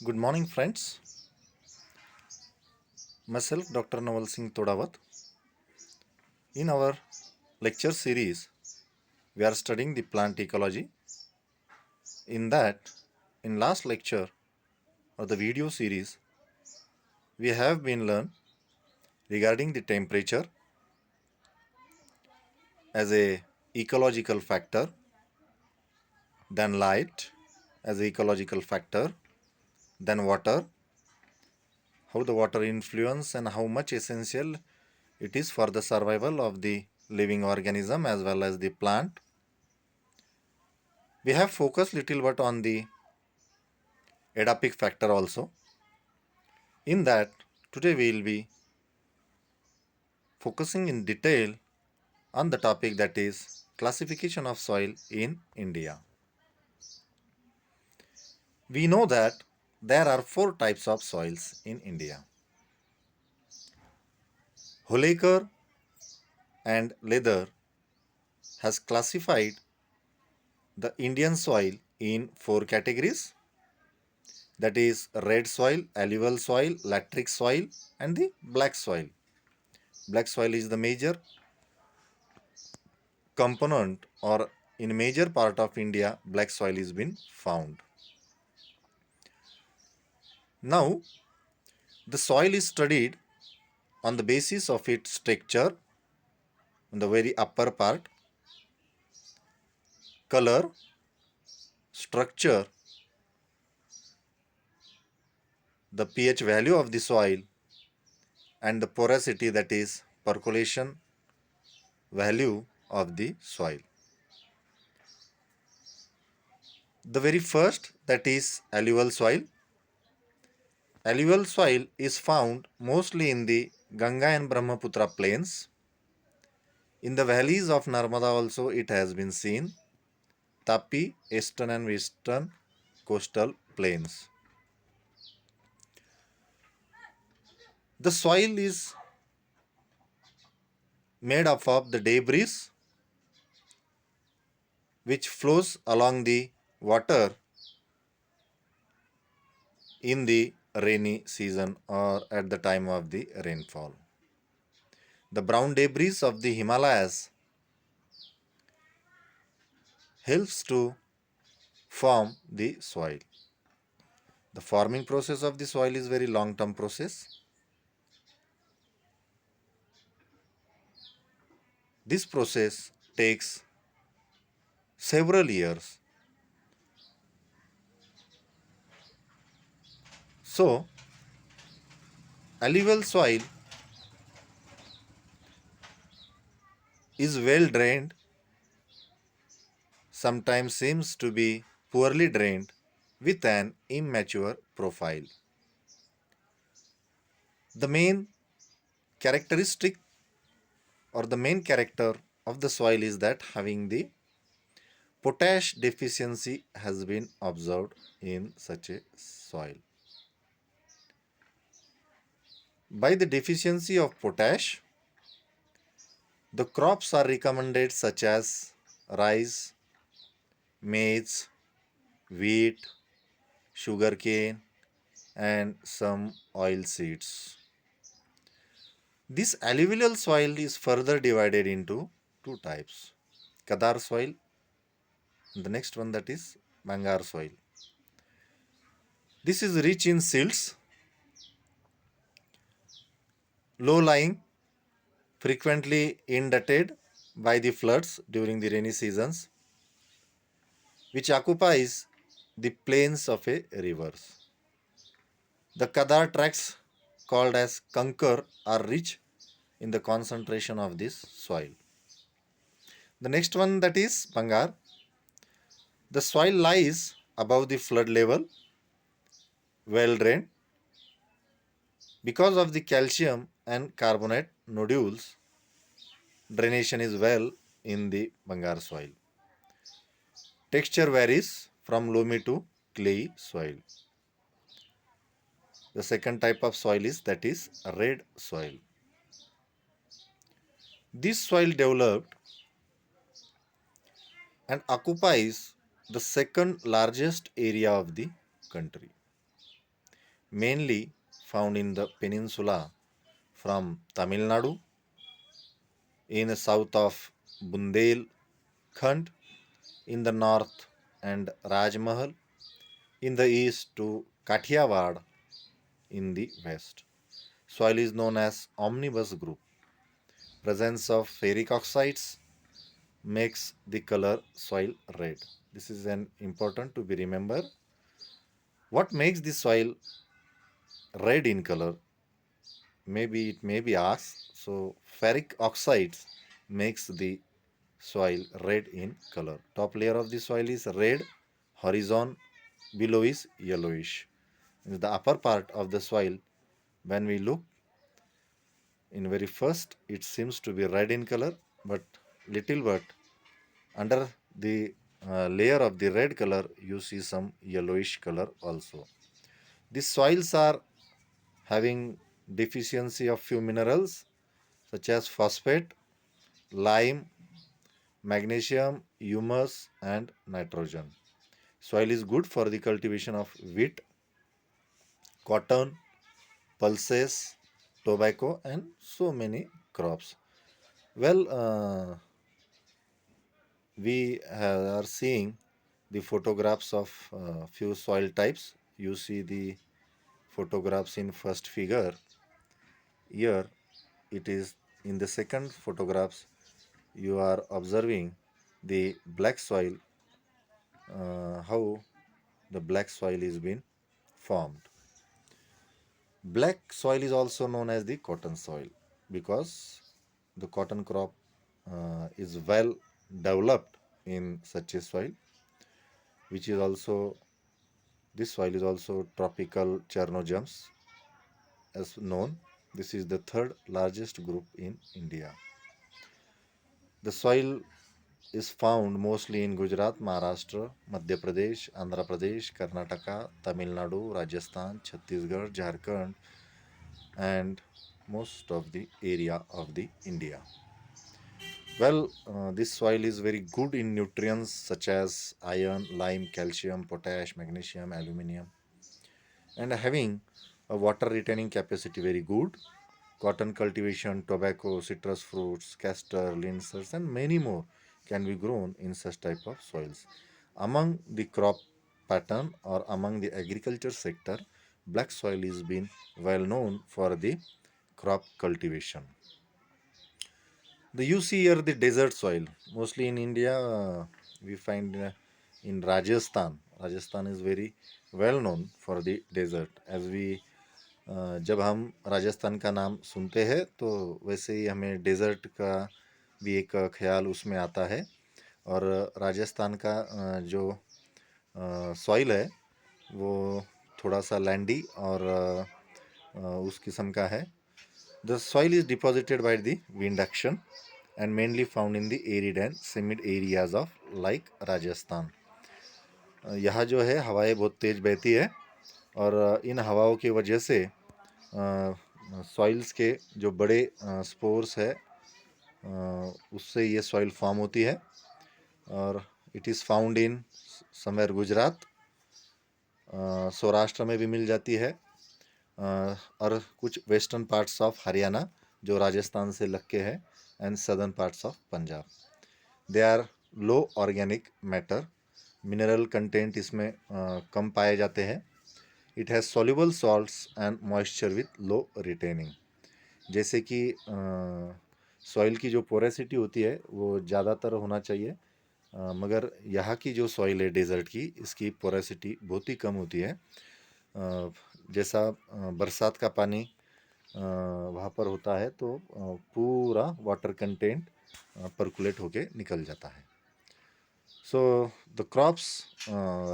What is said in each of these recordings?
Good morning, friends. Myself, Dr. Naval Singh Todawat. In our lecture series, we are studying the plant ecology. In that, in last lecture or the video series, we have been learned regarding the temperature as a ecological factor, then light as a ecological factor, then water, how the water influence and how much essential it is for the survival of the living organism as well as the plant. We have focused little bit on the Adaptive factor also. In that, today we will be focusing in detail on the topic that is classification of soil in India. We know that there are four types of soils in India. Holekar and Leather has classified the Indian soil in four categories, that is red soil, alluvial soil, lateric soil and the black soil. Black soil is the major component, or in major part of India black soil is been found. Now the soil is studied on the basis of its structure in the very upper part, color, structure, the pH value of the soil and the porosity, that is percolation value of the soil. The very first, that is alluvial soil. Alluvial soil is found mostly in the Ganga and Brahmaputra plains. In the valleys of Narmada also it has been seen. Tapi, eastern and western coastal plains. The soil is made up of the debris which flows along the water in the rainy season or at the time of the rainfall. The brown debris of the Himalayas helps to form the soil. The forming process of the soil is very long-term process. This process takes several years. So, alluvial soil is well drained, sometimes seems to be poorly drained with an immature profile. The main characteristic or the main character of the soil is that having the potash deficiency has been observed in such a soil. By the deficiency of potash, the crops are recommended such as rice, maize, wheat, sugarcane, and some oil seeds. This alluvial soil is further divided into two types: Kadar soil, and the next one, that is Bangar soil. This is rich in silts, low lying, frequently inundated by the floods during the rainy seasons, which occupies the plains of a rivers. The Kadar tracts, called as Kankar, are rich in the concentration of this soil. The next one, that is Bangar. The soil lies above the flood level, well drained. Because of the calcium and carbonate nodules, draination is well in the Bangar soil. Texture varies from loamy to clay soil. The second type of soil is, that is red soil. This soil developed and occupies the second largest area of the country. mainly found in the peninsula from Tamil Nadu, in the south of Bundelkhand, in the north and Rajmahal, in the east to Kathiawad in the west. Soil is known as omnibus group. Presence of ferric oxides makes the color soil red. This is an important to be remember. What makes the soil red in color? Maybe it may be asked. So ferric oxides makes the soil red in color. Top layer of the soil is red, horizon below is yellowish. In the upper part of the soil, when we look in very first, it seems to be red in color, but little bit under the layer of the red color, you see some yellowish color also. These soils are having deficiency of few minerals such as phosphate, lime, magnesium, humus, and nitrogen. Soil is good for the cultivation of wheat, cotton, pulses, tobacco, and so many crops. Well, we are seeing the photographs of few soil types. You see the photographs in first figure. Here it is in the second photographs. You are observing the black soil, how the black soil is being formed. Black soil is also known as the cotton soil because the cotton crop is well developed in such a soil, which is also this soil is also tropical Chernozems as known. This is the third largest group in India. The soil is found mostly in Gujarat, Maharashtra, Madhya Pradesh, Andhra Pradesh, Karnataka, Tamil Nadu, Rajasthan, Chhattisgarh, Jharkhand, and most of the area of the India. Well, this soil is very good in nutrients such as iron, lime, calcium, potash, magnesium, aluminium, and having a water retaining capacity very good. Cotton cultivation, tobacco, citrus fruits, castor, linseeds, and many more can be grown in such type of soils. Among the crop pattern or among the agriculture sector, black soil is been well known for the crop cultivation. The you see here the desert soil. Mostly in India, we find in Rajasthan. Rajasthan is very well known for the desert. As we जब हम राजस्थान का नाम सुनते हैं तो वैसे ही हमें desert का भी एक ख्याल उसमें आता है। और राजस्थान का जो सॉइल है वो थोड़ा सा लैंडी और उस किस्म का है। The soil is deposited by the wind action and mainly found in the arid and semi areas of like Rajasthan. यहाँ जो है हवाएं बहुत तेज बहती है और इन हवाओं की वजह से सॉइल्स के जो बड़े स्पोर्स है उससे ये सॉइल फॉर्म होती है और it is found in somewhere Gujarat, Saurashtra में भी मिल जाती है और कुछ वेस्टर्न पार्ट्स ऑफ हरियाणा जो राजस्थान से लग के है and southern parts of Punjab. They are low organic matter, mineral content इसमें कम पाए जाते हैं। It has soluble salts and moisture with low retaining. जैसे कि सॉइल की जो पोरेसिटी होती है वो ज़्यादातर होना चाहिए, मगर यहाँ की जो सॉइल है डेजर्ट की, इसकी पोरेसिटी बहुत ही कम होती है। जैसा बरसात का पानी वहाँ पर होता है तो पूरा वाटर कंटेंट परकुलेट होके निकल जाता है। So the crops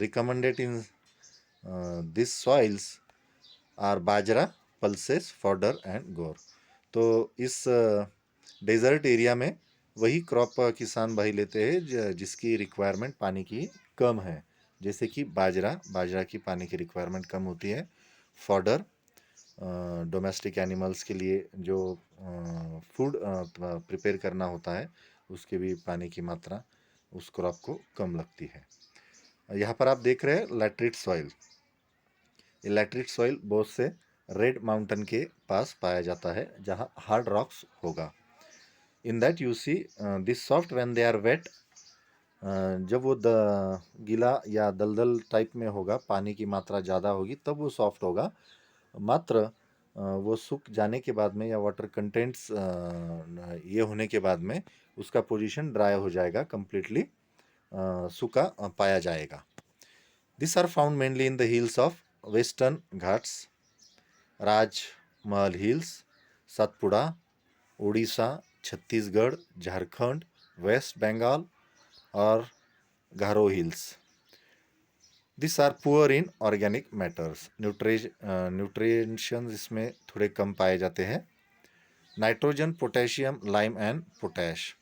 recommended in this soils are bajra, pulses, fodder and guar. तो इस डेजर्ट एरिया में वही क्रॉप किसान भाई लेते हैं जिसकी रिक्वायरमेंट पानी की कम है। जैसे कि बाजरा की पानी की रिक्वायरमेंट कम होती है। फॉडर डोमेस्टिक एनिमल्स के लिए जो फूड प्रिपेयर करना होता है उसके भी पानी की मात्रा उस क्रॉप को कम लगती है। यहाँ पर आप देख रहे हैं लैटरिट सॉइल। इलेक्ट्रिक सॉइल बहुत से रेड माउंटेन के पास पाया जाता है जहाँ हार्ड रॉक्स होगा. In that you see this soft when they are wet. जब वो गीला या दलदल टाइप में होगा, पानी की मात्रा ज़्यादा होगी तब वो सॉफ्ट होगा. मात्र वो सूख जाने के बाद में या वाटर कंटेंट्स ये होने के बाद में उसका पोजीशन ड्राई हो जाएगा, कंप्लीटली सूखा पाया जाएगा. This are found mainly in the hills of Western Ghats, Rajmahal hills, Satpura, Orissa, Chhattisgarh, Jharkhand, West Bengal और Garo hills. This are poor in organic matters. Nutritions इसमें थोड़े कम पाए जाते हैं. Nitrogen, potassium, lime and potash.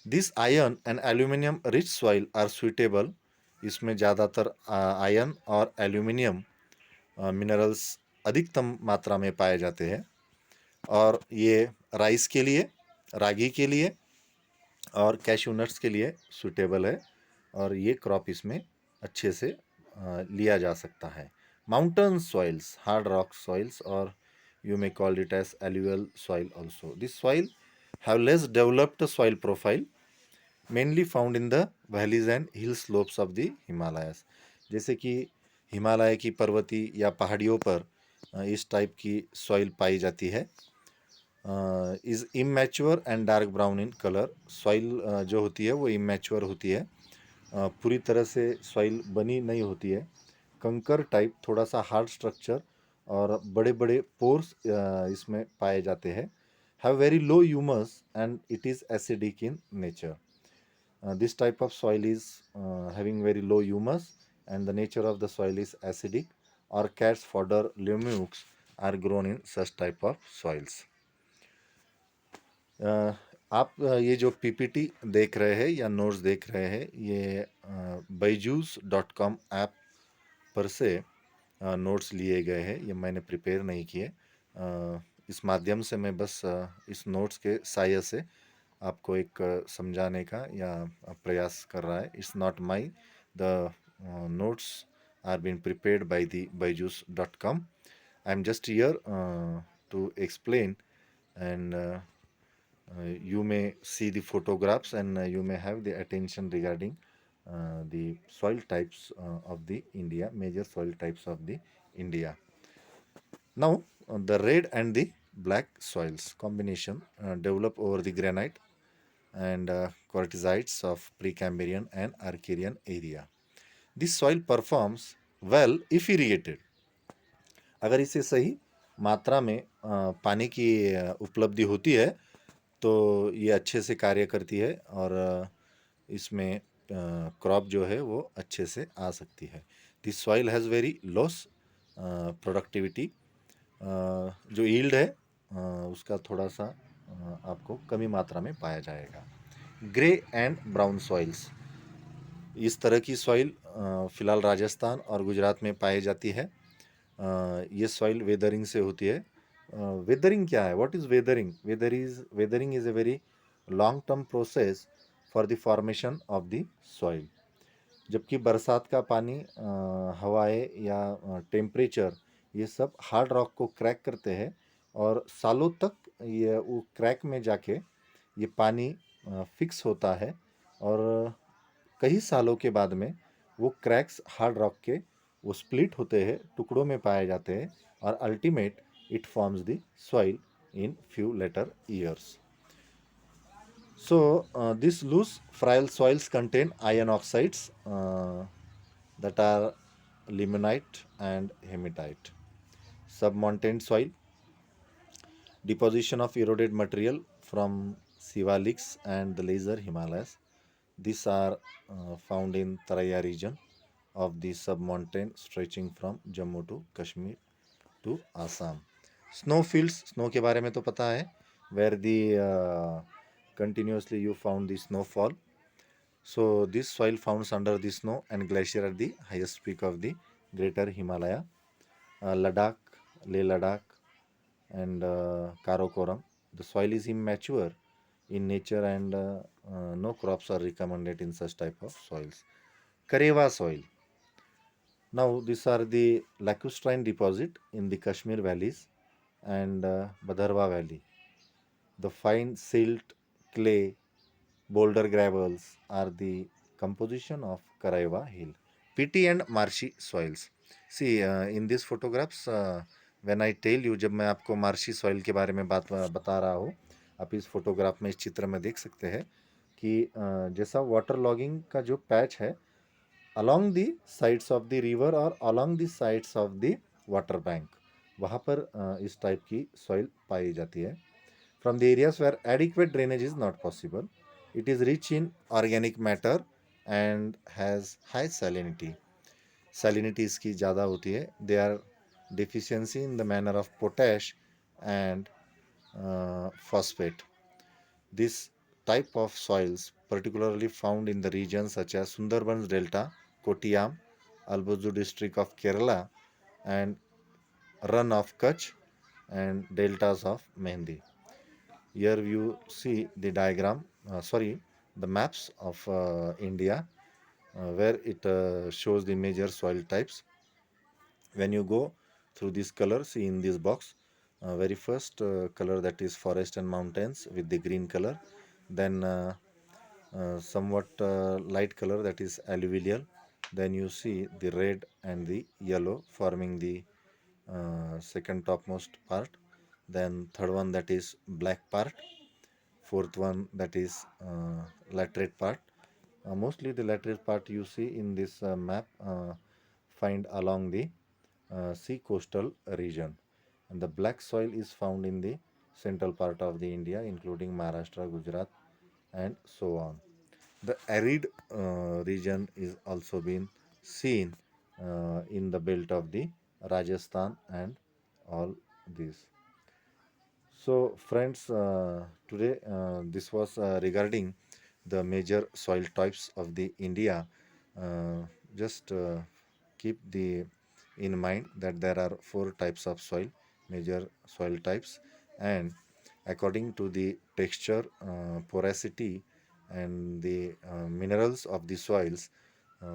This iron and aluminium rich soil are suitable. इसमें ज़्यादातर iron और एल्यूमिनियम मिनरल्स अधिकतम मात्रा में पाए जाते हैं और ये राइस के लिए, रागी के लिए और कैश्यू नट्स के लिए सुटेबल है और ये क्रॉप इसमें अच्छे से लिया जा सकता है. Mountain soils, hard rock soils और you may call it as alluvial soil also. This soil have less developed soil profile, mainly found in the valleys and hill slopes of the Himalayas. जैसे कि हिमालय की पर्वती या पहाड़ियों पर इस type की soil पाई जाती है. Is immature and dark brown in colour. Soil जो होती है वो इमेच्योर होती है, पूरी तरह से सॉइल बनी नहीं होती है. कंकर टाइप, थोड़ा सा हार्ड स्ट्रक्चर और बड़े बड़े पोर्स इसमें पाए जाते हैं. Have very low humus and it is acidic in nature. This type of soil is having very low humus and the nature of the soil is acidic. Orchids, fodder, lemux are grown in such type of soils. आप ये जो PPT देख रहे हैं या notes देख रहे हैं, ये byju's.com ऐप पर से नोट्स लिए गए हैं. ये मैंने प्रिपेयर नहीं किए. इस माध्यम से मैं बस इस नोट्स के सहायता से आपको एक समझाने का या प्रयास कर रहा है. It's not my. The notes are being prepared by the byju's.com. I am just here to explain, and you may see the photographs and you may have the attention regarding the soil types of the India, major soil types of the India. Now the red and the black soils combination develop over the granite and quartzites of Precambrian and Archean area. This soil performs well if irrigated. अगर इसे सही मात्रा में पानी की उपलब्धि होती है तो ये अच्छे से कार्य करती है और इसमें क्रॉप जो है वो अच्छे से आ सकती है. This soil has very loss productivity. जो यील्ड है उसका थोड़ा सा आपको कमी मात्रा में पाया जाएगा. Grey and brown soils. इस तरह की सॉइल फ़िलहाल राजस्थान और गुजरात में पाई जाती है. ये सॉइल वेदरिंग से होती है. वेदरिंग क्या है? What is weathering? Weathering is a very long term process for the formation of the soil. जबकि बरसात का पानी, हवाएं या टेम्परेचर, ये सब हार्ड रॉक को क्रैक करते हैं और सालों तक ये वो क्रैक में जाके ये पानी फिक्स होता है और कई सालों के बाद में वो क्रैक्स हार्ड रॉक के वो स्प्लिट होते हैं, टुकड़ों में पाए जाते हैं और ultimate it forms the soil in few later years. So these loose frail soils contain iron oxides that are limonite and hematite. Submontane soil, deposition of eroded material from Sivaliks and the lesser Himalayas. These are found in Taraya region of the submontane stretching from Jammu to Kashmir to Assam. Snow fields, snow के बारे में तो पता है, where the continuously you found the snowfall. So this soil founds under the snow and glacier at the highest peak of the greater Himalaya, Ladakh, Leh Ladakh and Karakoram. The soil is immature in nature and no crops are recommended in such type of soils. Karewa soil. Now these are the lacustrine deposit in the Kashmir valleys and Bhadarwa valley. The fine silt, clay, boulder gravels are the composition of Karaiva hill. Peaty and marshy soils. See, in these photographs, when I tell you, जब मैं आपको marshy soil के बारे में बात बता रहा हूँ, आप इस फोटोग्राफ में, इस चित्र में देख सकते हैं कि जैसा वाटर लॉगिंग का जो पैच है along the sides of the river और along the sides of the water bank, वहाँ पर इस टाइप की सॉइल पाई जाती है. From the areas where adequate drainage is not possible, it is rich in organic matter and has high salinity. Salinity इसकी ज़्यादा होती है. They are deficiency in the manner of potash and phosphate. This type of soils particularly found in the regions such as Sundarbans Delta, Kottayam, Albuzu district of Kerala, and Rann of Kutch and deltas of Mehndi. Here you see the diagram, the maps of India, where it shows the major soil types. When you go through these colors, see in this box, very first color, that is forest and mountains with the green color, then somewhat light color, that is alluvial, then you see the red and the yellow forming the second topmost part, then third one, that is black part, fourth one, that is laterite part. Mostly the laterite part you see in this map find along the sea coastal region, and the black soil is found in the central part of the India, including Maharashtra, Gujarat, and so on. The arid region is also been seen in the belt of the Rajasthan and all these. So, friends, today this was regarding the major soil types of the India. Just keep the in mind that there are four types of soil, major soil types, and according to the texture, porosity, and the minerals of the soils,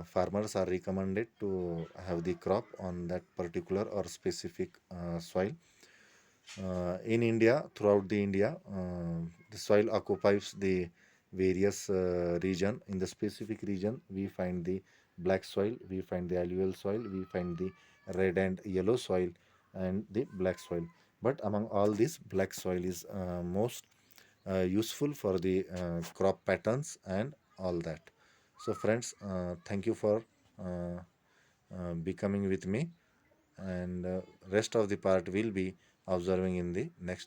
farmers are recommended to have the crop on that particular or specific soil. In India, throughout the India, the soil occupies the various region. In the specific region, we find the black soil, we find the alluvial soil, we find the red and yellow soil, and the black soil. But among all this, black soil is most useful for the crop patterns and all that. So, friends, thank you for becoming with me, and rest of the part will be observing in the next